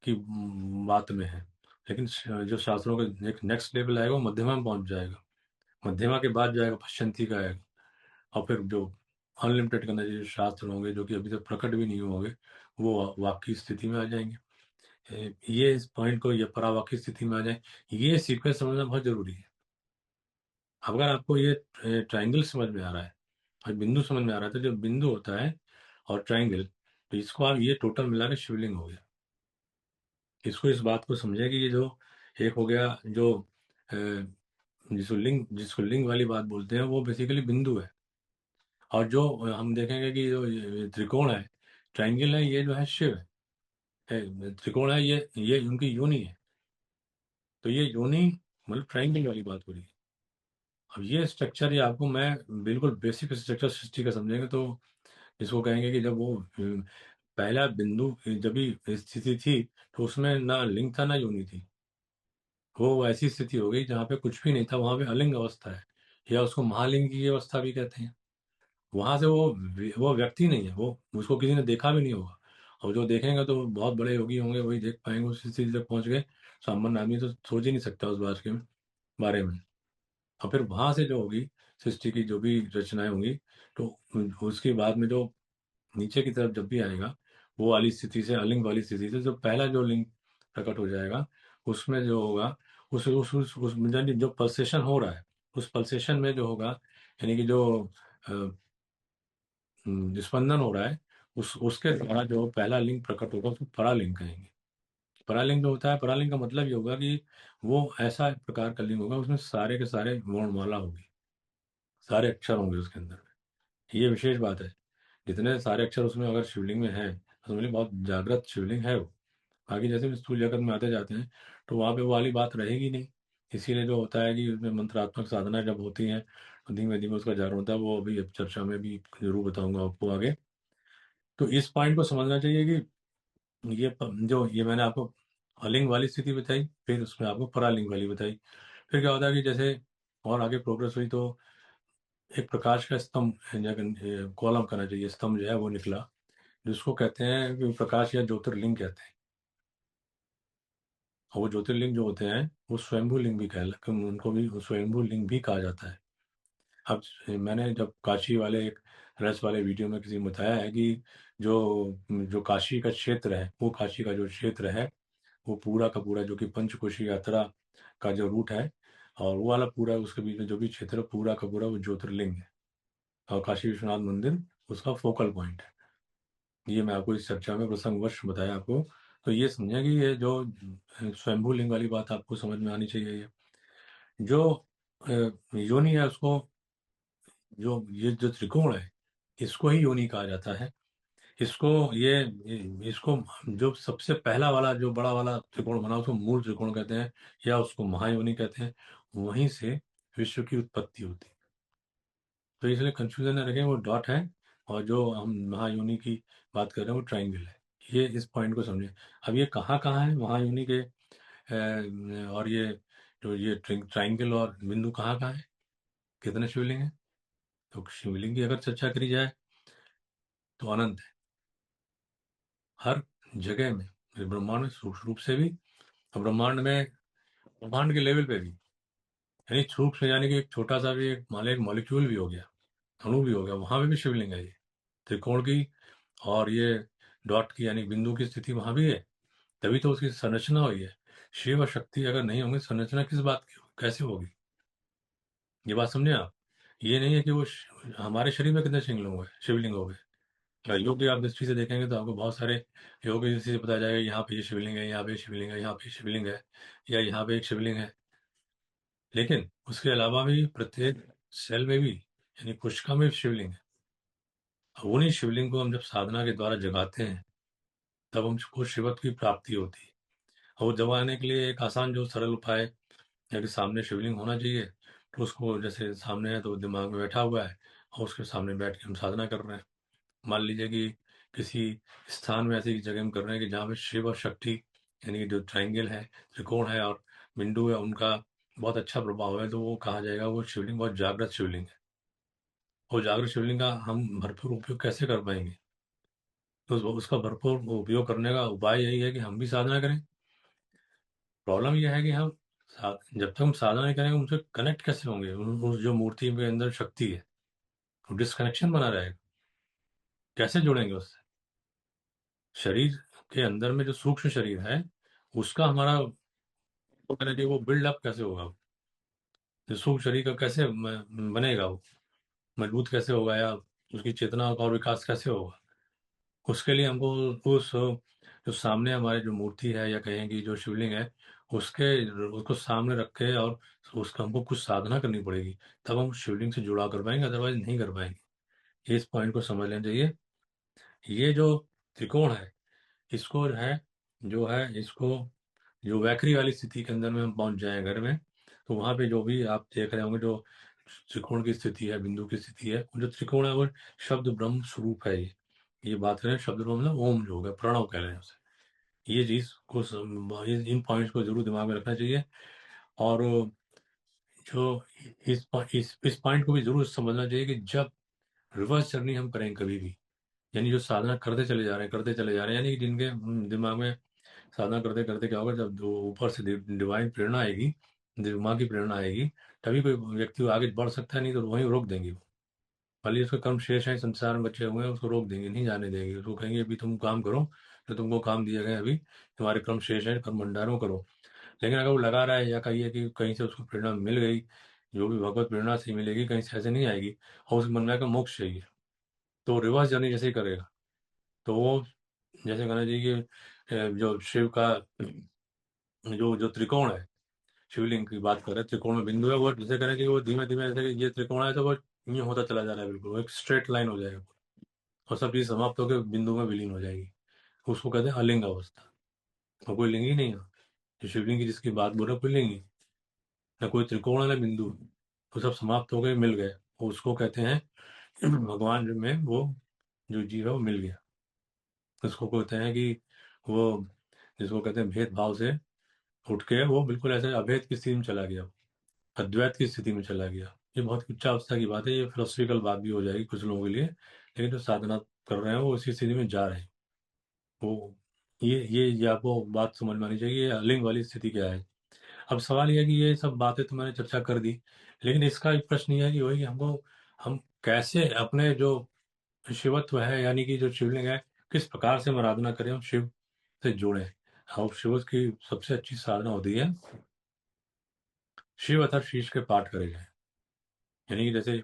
की बात में है। लेकिन जो शास्त्रों का एक नेक्स्ट लेवल आएगा वो मध्यमा में पहुंच जाएगा। मध्यमा के बाद जाएगा पश्चंती का आएगा, और फिर जो अनलिमिटेड करना चाहिए शास्त्र होंगे जो कि अभी तक प्रकट भी नहीं होंगे, वो वाक्य स्थिति में आ जाएंगे। ये इस पॉइंट को, ये परावाक्य स्थिति में आ जाए, ये सीक्वेंस समझना बहुत जरूरी है। अगर आपको ये ट्राइंगल समझ में आ रहा है और बिंदु समझ में आ रहा है, तो जो बिंदु होता है और ट्राइंगल, तो इसको आप ये टोटल मिला के शिवलिंग हो गया। इसको इस बात को समझे कि ये जो एक हो गया, जो जिसको लिंग वाली बात बोलते हैं, वो बेसिकली बिंदु है। और जो हम देखेंगे कि जो ये त्रिकोण है, ट्राइंगल है, ये जो है शिव है। त्रिकोण है, ये उनकी योनि है। तो ये योनि मतलब ट्राइंगल वाली बात हो रही है। अब ये स्ट्रक्चर, ये आपको मैं बिल्कुल बेसिक स्ट्रक्चर सृष्टि का समझेंगे तो इसको कहेंगे कि जब वो पहला बिंदु जब भी स्थिति थी, तो उसमें ना लिंग था ना योनि थी। वो ऐसी स्थिति हो गई जहाँ पे कुछ भी नहीं था, वहां पे अलिंग अवस्था है, या उसको महालिंग की अवस्था भी कहते हैं। वहां से वो व्यक्ति नहीं है, वो उसको किसी ने देखा भी नहीं होगा। और जो देखेंगे तो बहुत बड़े योगी होंगे, वही देख पाएंगे, उस स्थिति तक पहुंच गए। सामान्य आदमी तो सोच ही नहीं सकता उस बात के बारे में। और फिर वहां से जो होगी सृष्टि की जो भी रचनाएं होंगी, तो उसके बाद में जो नीचे की तरफ जब भी आएगा, वो वाली स्थिति से, अलिंग वाली स्थिति से जो पहला जो लिंग प्रकट हो जाएगा, उसमें जो होगा, उस यानी जो पल्सेशन हो रहा है, उस पल्सेशन में जो होगा, यानी कि जो स्पंदन हो रहा है, उसके द्वारा जो पहला लिंग प्रकट होगा उसको परालिंग कहेंगे। परालिंग जो होता है, परालिंग का मतलब ये होगा कि वो ऐसा एक प्रकार का लिंग होगा, उसमें सारे के सारे वर्णमाला होगी, सारे अक्षर होंगे उसके अंदर। ये विशेष बात है। जितने सारे अक्षर उसमें अगर शिवलिंग में है, तो समझ लीजिए बहुत जागृत शिवलिंग है वो। बाकी जैसे भी स्थूल जगत में आते जाते हैं, तो वहाँ पे वो वाली बात रहेगी नहीं। इसीलिए जो होता है कि उसमें मंत्रात्मक साधना जब होती है, तो धीमे धीमे उसका जागरण होता है। वो अभी अब चर्चा में भी जरूर बताऊंगा आपको आगे। तो इस पॉइंट को समझना चाहिए कि जो ये मैंने आपको अलिंग वाली स्थिति बताई, फिर उसमें आपको परालिंग वाली बताई। फिर क्या होता है कि जैसे और आगे प्रोग्रेस हुई, तो एक प्रकाश का स्तंभ, कॉलम करना चाहिए, स्तंभ जो है वो निकला, जिसको कहते हैं कि प्रकाश या ज्योतिर्लिंग कहते हैं। और वो ज्योतिर्लिंग जो होते हैं वो स्वयंभू लिंग भी कहला, उनको भी स्वयंभू लिंग भी कहा जाता है। अब मैंने जब काशी वाले एक रस वाले वीडियो में किसी ने बताया है कि जो जो काशी का क्षेत्र है, वो काशी का जो क्षेत्र है, वो पूरा का पूरा जो कि पंचकोशी यात्रा का जो रूट है, और वो वाला पूरा उसके बीच में जो भी क्षेत्र है, पूरा का पूरा वो ज्योतिर्लिंग है। और काशी विश्वनाथ मंदिर उसका फोकल पॉइंट है। ये मैं आपको इस चर्चा में प्रसंगवश बताया आपको। तो ये समझें कि ये जो स्वयंभू लिंग वाली बात आपको समझ में आनी चाहिए। ये जो योनि है, उसको जो ये जो त्रिकोण है, इसको ही योनि कहा जाता है। इसको इसको जो सबसे पहला वाला जो बड़ा वाला त्रिकोण बना, उसको मूल त्रिकोण कहते हैं, या उसको महायोनि कहते हैं। वहीं से विश्व की उत्पत्ति होती है। तो इसलिए कंफ्यूजन न रखें, वो डॉट है, और जो हम महायोनि की बात कर रहे हैं वो ट्राइंगल है। ये इस पॉइंट को समझें। अब ये कहाँ कहाँ है महायोनि के, और ये जो ये ट्राइंगल और बिंदु कहाँ कहाँ है? कितने शिवलिंग हैं? तो शिवलिंग की अगर चर्चा करी जाए तो अनंत है, हर जगह में, इस ब्रह्मांड में सूक्ष्म रूप से भी, और ब्रह्मांड के लेवल पे भी, यानी सूक्ष्म यानी कि एक छोटा सा भी, एक मान लो एक मॉलिक्यूल भी हो गया, अणु भी हो गया, वहां पे भी शिवलिंग है। ये त्रिकोण की और ये डॉट की यानी बिंदु की स्थिति वहां भी है, तभी तो उसकी संरचना हुई है। शिव और शक्ति अगर नहीं होंगे, संरचना किस बात की कैसे होगी? ये बात समझे आप? ये नहीं है कि हमारे शरीर में कितने शिवलिंग हो गए। अगर योग की आप दृष्टि से देखेंगे तो आपको बहुत सारे योग की दृष्टि से पता जाएगा, यहाँ पे ये शिवलिंग है, यहाँ पे शिवलिंग है, यहाँ पे शिवलिंग है, या यहाँ पे एक शिवलिंग है। लेकिन उसके अलावा भी प्रत्येक सेल में भी, यानी कोशिका में भी शिवलिंग है। और उन्हीं शिवलिंग को हम जब साधना के द्वारा जगाते हैं, तब हमको शिवत्व की प्राप्ति होती है। और वो जगाने के लिए एक आसान जो सरल उपाय है, यदि सामने शिवलिंग होना चाहिए, तो उसको जैसे सामने है तो दिमाग में बैठा हुआ है, और उसके सामने बैठ के हम साधना कर रहे हैं। मान लीजिए कि किसी स्थान में ऐसी जगह हम कर रहे हैं कि जहाँ पे शिव और शक्ति, यानी कि जो ट्राइंगल है, त्रिकोण है और बिंदु है, उनका बहुत अच्छा प्रभाव है, तो वो कहा जाएगा वो शिवलिंग बहुत जागृत शिवलिंग है। और जागृत शिवलिंग का हम भरपूर उपयोग कैसे कर पाएंगे? तो उसका भरपूर उपयोग करने का उपाय यही है कि हम भी साधना करें। प्रॉब्लम यह है कि जब तक हम साधना नहीं करेंगे, उनसे कनेक्ट कैसे होंगे? उस जो मूर्ति के अंदर शक्ति है, तो डिस्कनेक्शन बना रहेगा। कैसे जुड़ेंगे उससे? शरीर के अंदर में जो सूक्ष्म शरीर है, उसका हमारा वो कहना चाहिए, वो बिल्डअप कैसे होगा? जो सूक्ष्म शरीर का कैसे बनेगा? वो मजबूत कैसे होगा, या उसकी चेतना का और विकास कैसे होगा? उसके लिए हमको उस जो सामने हमारे जो मूर्ति है, या कहें कि जो शिवलिंग है, उसके उसको सामने रख के, और उसका हमको कुछ साधना करनी पड़ेगी, तब हम शिवलिंग से जुड़ा कर पाएंगे, अदरवाइज नहीं कर पाएंगे। इस पॉइंट को समझ लेना चाहिए। ये जो त्रिकोण है, इसको जो है इसको, जो वैखरी वाली स्थिति के अंदर में हम पहुंच जाए घर में, तो वहां पे जो भी आप देख रहे होंगे, जो त्रिकोण की स्थिति है, बिंदु की स्थिति है, जो त्रिकोण है वो शब्द ब्रह्म स्वरूप है। ये बात करें, शब्द ब्रह्म मतलब ओम जो होगा, प्रणव कह रहे हैं उसे। ये चीज को इन पॉइंट्स को जरूर दिमाग में रखना चाहिए। और जो इस पॉइंट को भी जरूर समझना चाहिए कि जब रिवर्स जर्नी हम करें कभी भी, यानी जो साधना करते चले जा रहे हैं, यानी कि जिनके दिमाग में साधना करते करते क्या होगा, जब ऊपर से डिवाइन प्रेरणा आएगी, दिमाग की प्रेरणा आएगी, तभी कोई व्यक्ति आगे बढ़ सकता है, नहीं तो वहीं रोक देंगे वो। भले उसका कर्म शेष है, संसार में बचे हुए हैं, उसको रोक देंगे, नहीं जाने देंगे। उसको कहेंगे अभी तुम काम करो, जो तुमको काम दिया गया है, अभी तुम्हारे कर्म शेष है, कर्म भंडारों करो। लेकिन अगर वो लगा रहा है, या कहिए कि कहीं से उसको प्रेरणा मिल गई, जो भी भगवत प्रेरणा से मिलेगी, कहीं से ऐसे नहीं आएगी, और उसके मन में आएगा मोक्ष चाहिए, तो रिवर्स जर्नी जैसे ही करेगा, तो वो जैसे कहना चाहिए कि जो शिव का जो त्रिकोण है, शिवलिंग की बात करें, त्रिकोण में बिंदु है, वो जैसे करें कि वो धीमे धीमे, जैसे कि ये त्रिकोण है तो वो यूं होता चला जा रहा है, बिल्कुल वो एक स्ट्रेट लाइन हो जाएगा, और सब चीज समाप्त होकर बिंदु में विलीन हो जाएगी। उसको कहते हैं अलिंग अवस्था। और कोई लिंग ही नहीं है जो शिवलिंग की जिसकी बात बोल रहा, कोई लिंग ही, न कोई त्रिकोण है, न बिंदु। वो सब समाप्त हो गए, मिल गए, और उसको कहते हैं भगवान में वो जो जीव है वो मिल गया। उसको कहते हैं कि वो, जिसको कहते हैं भेदभाव से उठ के वो बिल्कुल ऐसे अभेद की स्थिति में चला गया, अद्वैत की स्थिति में चला गया। ये बहुत उच्च अवस्था की बात है, ये फिलोसफिकल बात भी हो जाएगी कुछ लोगों के लिए, लेकिन जो साधना कर रहे हैं वो उसी स्थिति में जा रहे हैं। वो ये आपको बात समझ में आनी चाहिए, ये अलिंग वाली स्थिति क्या है। अब सवाल ये है कि ये सब बातें तो मैंने चर्चा कर दी, लेकिन इसका एक प्रश्न ये है कि वही हम कैसे अपने जो शिवत्व है, यानी कि जो शिवलिंग है, किस प्रकार से हम आराधना करें, हम शिव से जुड़े। और शिव की सबसे अच्छी साधना होती है, शिव अथर्व शीर्ष के पाठ करे जाए। यानी कि जैसे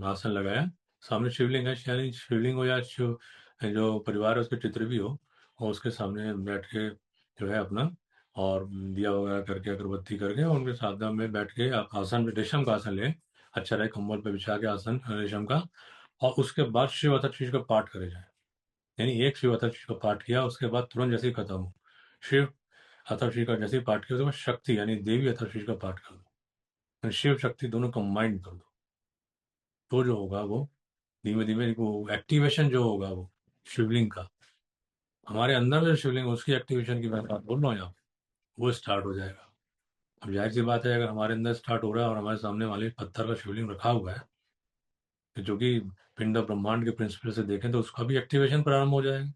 आसन लगाया, सामने शिवलिंग है, यानी शिवलिंग हो या शिव जो परिवार है उसके चित्र भी हो, और उसके सामने बैठ के जो है अपना, और दिया वगैरह करके, अगरबत्ती करके, और उनके साधना में बैठ के आप आसन में रेशम का आसन ले, अच्छा रहे, कंबल पे बिछा के आसन रेशम का, और उसके बाद शिव अथर्व शीर्ष का पाठ करे जाए। यानी एक शिव अथर्व शीर्ष का पाठ किया, उसके बाद तुरंत जैसे ही खत्म हो, शिव अथर्व शीर्ष का जैसे ही पाठ किया, उसके बाद शक्ति यानी देवी अथर्व शीर्ष का पाठ कर दो, यानी शिव शक्ति दोनों कंबाइंड कर दो। तो जो होगा वो धीमे धीमे वो एक्टिवेशन जो होगा वो शिवलिंग का, हमारे अंदर में जो शिवलिंग है, उसकी एक्टिवेशन की मैं बात बोल रहा हूँ यहाँ, वो स्टार्ट हो जाएगा। अब जाहिर सी बात है, अगर हमारे अंदर स्टार्ट हो रहा है और हमारे सामने वाले पत्थर का शिवलिंग रखा हुआ है, तो जो कि पिंड और ब्रह्मांड के प्रिंसिपल से देखें तो उसका भी एक्टिवेशन प्रारंभ हो जाएगा,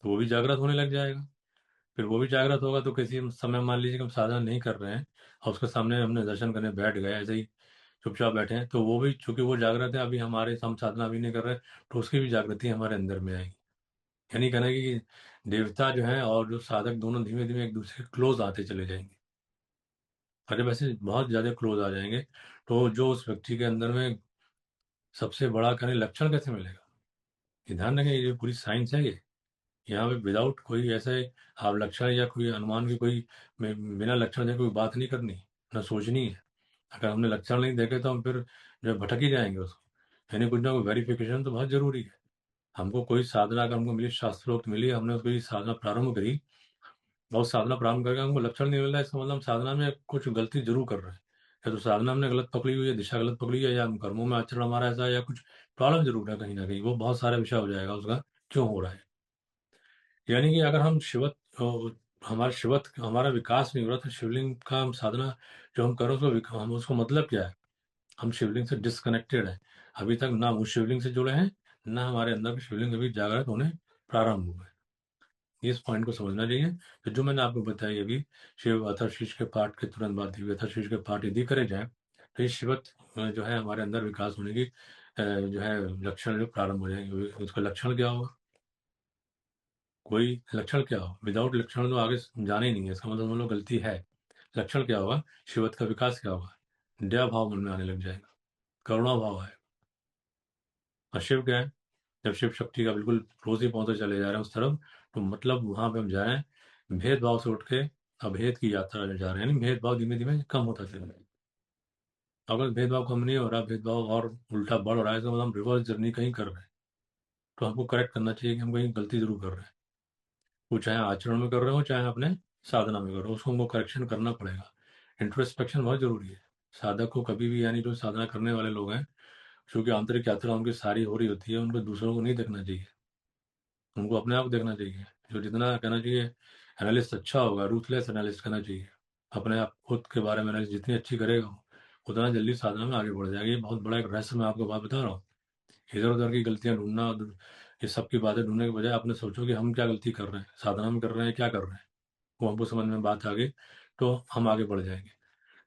तो वो भी जागृत होने लग जाएगा। फिर वो भी जागृत होगा तो किसी समय मान लीजिए कि हम साधना नहीं कर रहे हैं और उसके सामने हमने दर्शन करने बैठ गए, ऐसे ही चुपचाप बैठे हैं, तो वो भी चूंकि वो जागृत है, अभी हमारे हम साधना भी नहीं कर रहे, तो उसकी भी जागृति हमारे अंदर में आएगी। यानी कहना है कि देवता जो है और जो साधक दोनों धीमे धीमे एक दूसरे के क्लोज आते चले जाएंगे। और जब ऐसे बहुत ज्यादा क्लोज आ जाएंगे, तो जो उस व्यक्ति के अंदर में सबसे बड़ा कहने लक्षण कैसे मिलेगा, ये ध्यान रखें, ये पूरी साइंस है ये। यहाँ पे विदाउट कोई ऐसे आप लक्षण या कोई अनुमान की कोई बिना लक्षण के कोई बात नहीं करनी, ना सोचनी है। अगर हमने लक्षण नहीं देखे तो हम फिर जो है भटक ही जाएंगे उसको। यानी कुछ ना कोई वेरिफिकेशन तो बहुत जरूरी है। हमको कोई साधना अगर हमको मिली, शास्त्रोक्त मिली, हमने उसकी साधना प्रारंभ करी और साधना प्रारंभ करके हमको लक्षण नहीं मिल रहा है, इसका मतलब हम साधना में कुछ गलती जरूर कर रहे हैं। या तो साधना हमने गलत पकड़ी हुई है, दिशा गलत पकड़ी है, या हम कर्मों में आचरण हमारा ऐसा है, या कुछ प्रॉब्लम जरूर है कहीं ना कहीं। वो बहुत सारा विषय हो जाएगा उसका, क्यों हो रहा है। यानी कि अगर हम हमारे शिवत हमारा विकास नहीं हो रहा, तो शिवलिंग का हम साधना जो हम करो, हम उसको मतलब क्या है, हम शिवलिंग से डिस्कनेक्टेड है। अभी तक ना उस शिवलिंग से जुड़े हैं, ना हमारे अंदर के शिवलिंग अभी जागृत होने प्रारंभ हुए। इस पॉइंट को समझना चाहिए। तो जो मैंने आपको बताई अभी, शिव अथर्वशीष के पाठ के तुरंत बाद दिव्य अथर्वशीष के पाठ यदि करे जाए, तो ये शिवत जो है हमारे अंदर विकास होने की जो है लक्षण जो प्रारंभ हो जाएंगे। उसका लक्षण क्या होगा, कोई लक्षण क्या हो, विदाउट लक्षण तो आगे जाना ही नहीं है, इसका मतलब हम लोग गलती है। लक्षण क्या होगा, शिवत का विकास क्या होगा, दया भाव मन में आने लग जाएगा, करुणा भाव है। और शिव क्या है, जब शिव शक्ति का बिल्कुल क्लोज ही पहुंचते चले जा रहे हैं उस तरफ, तो मतलब वहां पे हम जा रहे हैं भेदभाव से उठ के अभेद की यात्रा में जा रहे हैं। यानी भेदभाव धीमे धीमे कम होता चला जाए। अगर भेदभाव कम नहीं हो रहा, भेदभाव और उल्टा बढ़ रहा है, तो मतलब हम रिवर्स जर्नी कहीं कर रहे हैं। तो हमको करेक्ट करना चाहिए कि हम कहीं गलती जरूर कर रहे हैं। वो चाहे आचरण में कर रहे हो, चाहे अपने साधना में कर रहे हो, उसको हमको करेक्शन करना पड़ेगा। इंट्रोस्पेक्शन बहुत जरूरी है साधक को कभी भी। यानी जो साधना करने वाले लोग हैं, क्योंकि आंतरिक यात्रा उनकी सारी हो रही होती है, उनको दूसरों को नहीं देखना चाहिए, उनको अपने आप को देखना चाहिए। जो जितना कहना चाहिए एनालिस्ट अच्छा होगा, रूथलेस एनालिस्ट करना चाहिए अपने आप खुद के बारे में। एनालिस्ट जितनी अच्छी करेगा वो, उतना जल्दी साधना में आगे बढ़ जाएगा। ये बहुत बड़ा एक रहस्य मैं आपको बात बता रहा हूँ। इधर उधर की गलतियां ढूंढना, ये सब की बातें ढूंढने के बजाय आपने सोचो कि हम क्या गलती कर रहे हैं, साधना में कर रहे हैं क्या कर रहे हैं, वो हमको समझ में बात आ गई, तो हम आगे बढ़ जाएंगे।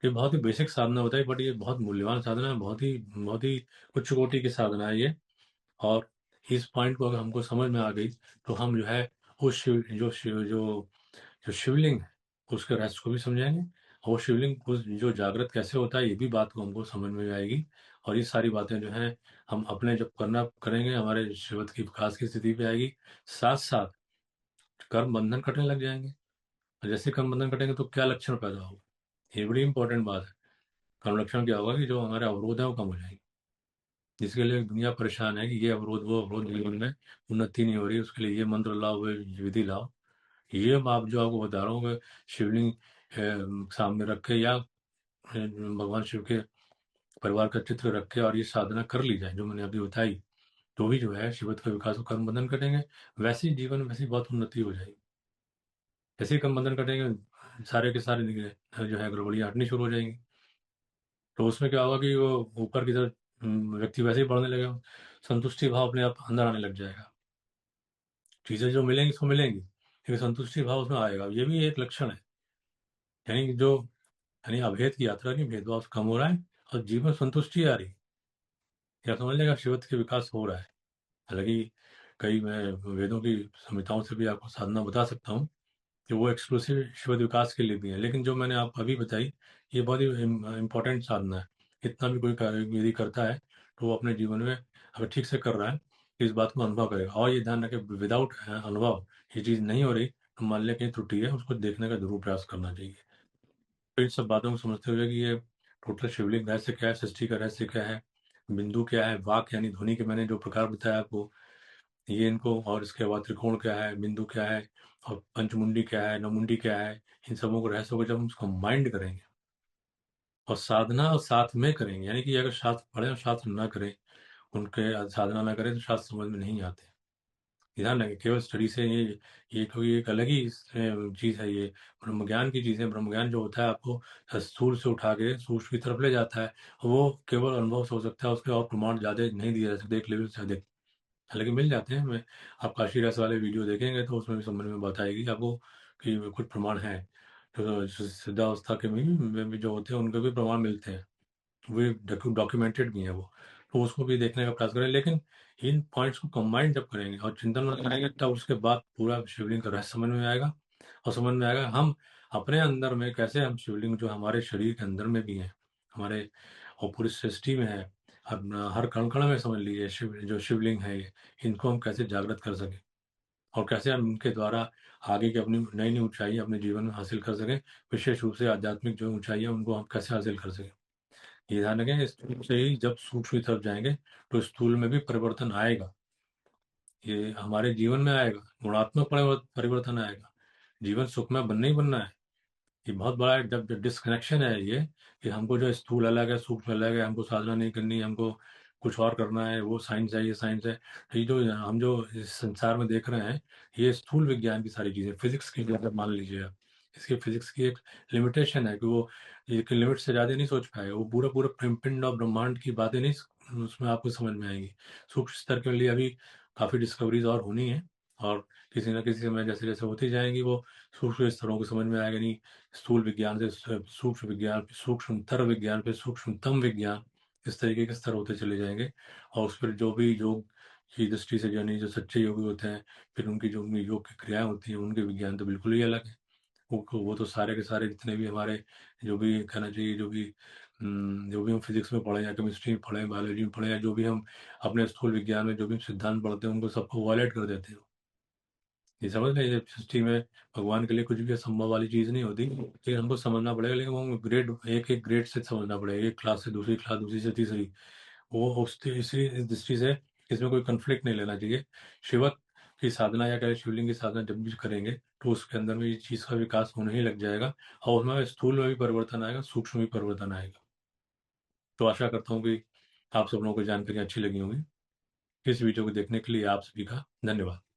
ये बहुत ही बेसिक साधना होता है, बट ये बहुत मूल्यवान साधना है, बहुत ही उच्च कोटि की साधना है ये। और इस पॉइंट को अगर हमको समझ में आ गई, तो हम जो है उस जो शिवलिंग है उसके रहस्य को भी समझेंगे। और वो शिवलिंग उस जो जागृत कैसे होता है, ये भी बात को हमको समझ में आएगी। और ये सारी बातें जो हैं हम अपने जब करना करेंगे, हमारे शिवत की विकास की स्थिति पे आएगी। साथ साथ कर्म बंधन कटने लग जाएंगे। और जैसे कर्म बंधन कटेंगे तो क्या लक्षण पैदा होगा, ये बड़ी इंपॉर्टेंट बात है। कर्म लक्षण क्या होगा कि जो हमारे अवरोध है वो कम हो जाएंगे। जिसके लिए दुनिया परेशान है कि ये अवरोध वो अवरोध, जीवन में उन्नति नहीं हो रही, उसके लिए ये मंत्र लाओ, वो विधि लाओ। ये आप जो आपको बता रहा हूँ कि शिवलिंग सामने रख के, या भगवान शिव के परिवार का चित्र रख के और ये साधना कर ली जाए जो मैंने अभी बताई, तो भी जो है शिवत्व का विकास को कर्म बंधन करेंगे। वैसे ही जीवन वैसी बहुत उन्नति हो जाएगी। जैसे ही कर्म बंधन करेंगे, सारे के सारे जो है गड़बड़ियाँ हटनी शुरू हो जाएंगी। तो उसमें क्या होगा कि वो ऊपर की तरफ व्यक्ति वैसे ही बढ़ने लगेगा, संतुष्टि भाव अपने आप अंदर आने लग जाएगा। चीजें जो मिलेंगी उसको मिलेंगी, लेकिन संतुष्टि भाव उसमें आएगा। ये भी एक लक्षण है। यानी कि जो यानी अभेद की यात्रा की भेदभाव कम हो रहा है और जीवन में संतुष्टि आ रही, या समझ लेगा शिवत्व के विकास हो रहा है। हालांकि कई मैं वेदों की संहिताओं से भी आपको साधना बता सकता हूँ कि वो एक्सक्लूसिव शिवत्व विकास के लिए भी है, लेकिन जो मैंने आप अभी बताई ये बहुत ही इम्पोर्टेंट साधना है। इतना भी कोई कार्य यदि करता है तो वो अपने जीवन में अगर ठीक से कर रहा है तो इस बात को अनुभव करेगा। और ये ध्यान रखे, विदाउट अनुभव ये चीज़ नहीं हो रही, तो मान लिया कहीं त्रुटि है, उसको देखने का जरूर प्रयास करना चाहिए। तो इन सब बातों को समझते हुए कि ये टोटल शिवलिंग रहस्य क्या है, सृष्टि का रहस्य क्या है, बिंदु क्या है, वाक यानी ध्वनि के मैंने जो प्रकार बताया आपको, ये इनको, और इसके बाद त्रिकोण क्या है, बिंदु क्या है, और पंचमुंडी क्या है, नवमुंडी क्या है, इन सबों को रहस्य को जब हम उसको माइंड करेंगे और साधना और साथ में करेंगे, यानी कि अगर शास्त्र पढ़े और शास्त्र ना करें, उनके साधना ना करें, तो शास्त्र समझ में नहीं आते। ध्यान रखें, केवल स्टडी से ये कोई एक अलग ही चीज़ है। ये ब्रह्म ज्ञान की चीज़ है। ब्रह्म ज्ञान जो होता है आपको स्थूल से उठा के सूक्ष्म की तरफ ले जाता है। वो केवल अनुभव से हो सकता है, उसके और प्रमाण ज़्यादा नहीं दिए जा सकते एक लेवल से अधिक। हालांकि मिल जाते हैं। मैं आप काशी रस वाले वीडियो देखेंगे तो उसमें भी समझ में बताएगी आपको कि कुछ प्रमाण हैं। तो सिद्धावस्था के में भी जो होते हैं उनके भी प्रमाण मिलते हैं, वे डॉक्यूमेंटेड भी है वो। तो उसको भी देखने का प्रयास करें, लेकिन इन पॉइंट्स को कंबाइन जब करेंगे और चिंतन में लगाएंगे तब उसके बाद पूरा शिवलिंग का रहस्य समझ में आएगा। और समझ में आएगा हम अपने अंदर में कैसे हम शिवलिंग जो हमारे शरीर के अंदर में भी है, हमारे और पूरी सृष्टि में है, अपना हर कण कण में समझ लीजिए जो शिवलिंग है ये, इनको हम कैसे जागृत कर सकें और कैसे हम इनके द्वारा आगे की अपनी नई नई ऊंचाई अपने जीवन में हासिल कर सकें। विशेष रूप से आध्यात्मिक जो ऊंचाई है उनको हम कैसे हासिल कर सकें। ये ध्यान रखें, स्थूल से ही जब सूक्ष्म की तरफ जाएंगे तो स्थूल में भी परिवर्तन आएगा। ये हमारे जीवन में आएगा, गुणात्मक परिवर्तन आएगा। जीवन सुखमय बनना ही बनना है। ये बहुत बड़ा जब डिस्कनेक्शन है ये, कि हमको जो स्थूल अलग है सूक्ष्म अलग है, हमको साधना नहीं करनी, हमको कुछ और करना है, वो साइंस है ये साइंस है। तो ये जो हम जो इस संसार में देख रहे हैं, ये स्थूल विज्ञान की सारी चीजें, फिजिक्स की अगर मान लीजिए आप, इसके फिजिक्स की एक लिमिटेशन है कि वो एक लिमिट से ज्यादा नहीं सोच पाएगा। वो पूरा पूरा पिंड और ब्रह्मांड की बातें नहीं उसमें आपको समझ में आएंगी। सूक्ष्म स्तर के लिए अभी काफी डिस्कवरीज और होनी है, और किसी न किसी समय जैसे जैसे होती जाएंगी वो सूक्ष्म स्तरों को समझ में आएगा। नहीं, स्थूल विज्ञान से सूक्ष्म विज्ञान, सूक्ष्मतर विज्ञान पे सूक्ष्मतम विज्ञान, इस तरीके के स्तर होते चले जाएंगे। और उस पर जो भी योग की दृष्टि से यानी जो सच्चे योगी होते हैं, फिर उनकी जो उनकी योग की क्रियाएं होती हैं, उनके विज्ञान तो बिल्कुल ही अलग है। वो तो सारे के सारे जितने भी हमारे जो भी कहना चाहिए, जो भी हम फिजिक्स में पढ़े या केमिस्ट्री में पढ़े, बायोलॉजी में पढ़े, या जो भी हम अपने स्थूल विज्ञान में जो भी सिद्धांत पढ़ते हैं उनको सबको वायलेट कर देते हैं। ये समझ रहे हैं, सृष्टि में भगवान के लिए कुछ भी असंभव वाली चीज नहीं होती। लेकिन हमको समझना पड़ेगा, लेकिन वो ग्रेड एक एक ग्रेड से समझना पड़ेगा, एक क्लास से दूसरी क्लास, दूसरी से तीसरी। वो इसी दृष्टि से इसमें कोई कंफ्लिक्ट नहीं लेना चाहिए। शिवक की साधना या कहे शिवलिंग की साधना जब भी करेंगे तो उसके अंदर में ये चीज का विकास होने ही लग जाएगा, और उसमें स्थूल में भी परिवर्तन आएगा, सूक्ष्म में भी परिवर्तन आएगा। तो आशा करता हूँ कि आप सब लोगों को जानकारी अच्छी लगी होगी। इस वीडियो को देखने के लिए आप सभी का धन्यवाद।